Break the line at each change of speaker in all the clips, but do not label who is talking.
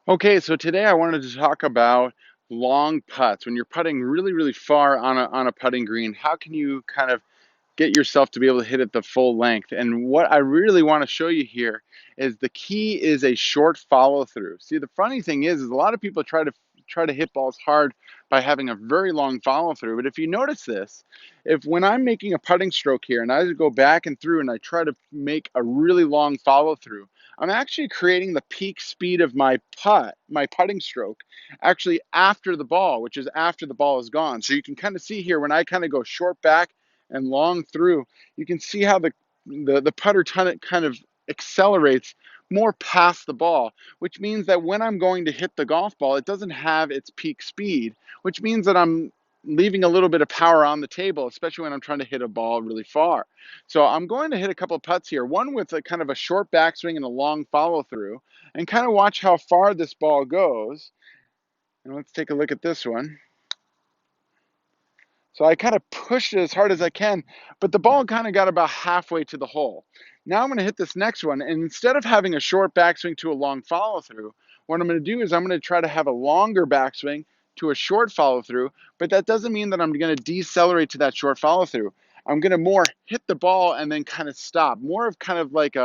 Okay, so today I wanted to talk about long putts. When you're putting really, really far on a putting green, how can you kind of get yourself to be able to hit it the full length? And what I really want to show you here is the key is a short follow through. See, the funny thing is a lot of people try to hit balls hard by having a very long follow through. But if you notice this, if when I'm making a putting stroke here and I go back and through and I try to make a really long follow through, I'm actually creating the peak speed of my putting stroke, actually after the ball, which is after the ball is gone. So you can kind of see here when I kind of go short back and long through, you can see how the putter kind of accelerates more past the ball, which means that when I'm going to hit the golf ball, it doesn't have its peak speed, which means that I'm leaving a little bit of power on the table, especially when I'm trying to hit a ball really far. So I'm going to hit a couple of putts here, one with a kind of a short backswing and a long follow through, and kind of watch how far this ball goes. And let's take a look at this one. So I kind of pushed it as hard as I can, but the ball kind of got about halfway to the hole. Now I'm going to hit this next one, and instead of having a short backswing to a long follow through, what I'm going to do is I'm going to try to have a longer backswing to a short follow through, but that doesn't mean that I'm going to decelerate to that short follow through. I'm going to more hit the ball and then kind of stop, more of kind of like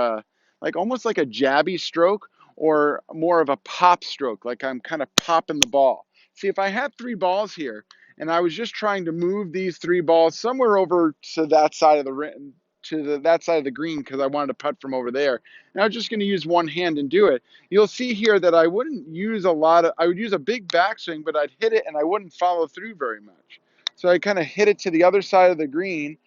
almost like a jabby stroke or more of a pop stroke, like I'm kind of popping the ball. See, if I had three balls here, and I was just trying to move these three balls somewhere over to that side of the rim, that side of the green because I wanted to putt from over there. And I was just going to use one hand and do it. You'll see here that I wouldn't use I would use a big backswing, but I'd hit it and I wouldn't follow through very much. So I kind of hit it to the other side of the green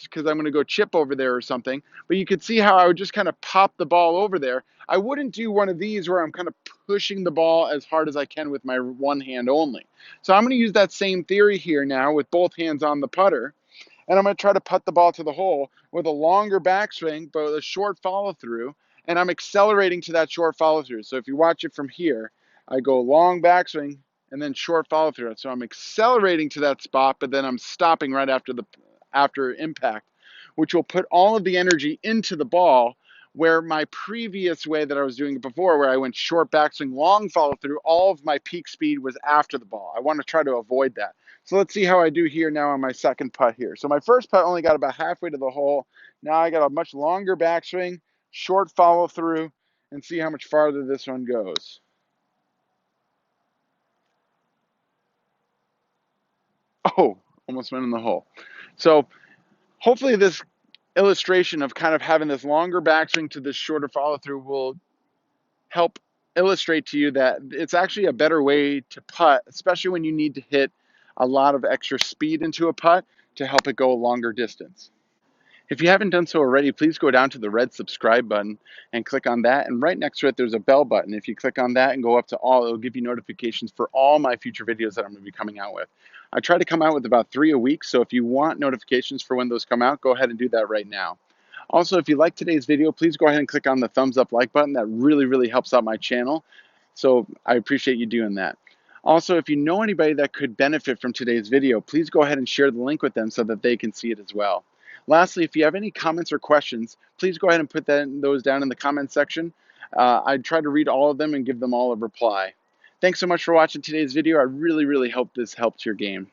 because I'm going to go chip over there or something. But you could see how I would just kind of pop the ball over there. I wouldn't do one of these where I'm kind of pushing the ball as hard as I can with my one hand only. So I'm going to use that same theory here now with both hands on the putter. And I'm going to try to putt the ball to the hole with a longer backswing, but with a short follow through. And I'm accelerating to that short follow through. So if you watch it from here, I go long backswing and then short follow through. So I'm accelerating to that spot, but then I'm stopping right after impact, which will put all of the energy into the ball. Where my previous way that I was doing it before, where I went short backswing, long follow through, all of my peak speed was after the ball. I want to try to avoid that. So let's see how I do here now on my second putt here. So my first putt only got about halfway to the hole. Now I got a much longer backswing, short follow through, and see how much farther this one goes. Oh, almost went in the hole. So hopefully this illustration of kind of having this longer backswing to this shorter follow through will help illustrate to you that it's actually a better way to putt, especially when you need to hit a lot of extra speed into a putt to help it go a longer distance. If you haven't done so already, please go down to the red subscribe button and click on that. And right next to it, there's a bell button. If you click on that and go up to all, it'll give you notifications for all my future videos that I'm going to be coming out with. I try to come out with about 3 a week. So if you want notifications for when those come out, go ahead and do that right now. Also, if you like today's video, please go ahead and click on the thumbs up like button. That really, really helps out my channel. So I appreciate you doing that. Also, if you know anybody that could benefit from today's video, please go ahead and share the link with them so that they can see it as well. Lastly, if you have any comments or questions, please go ahead and put those down in the comment section. I try to read all of them and give them all a reply. Thanks so much for watching today's video. I really, really hope this helped your game.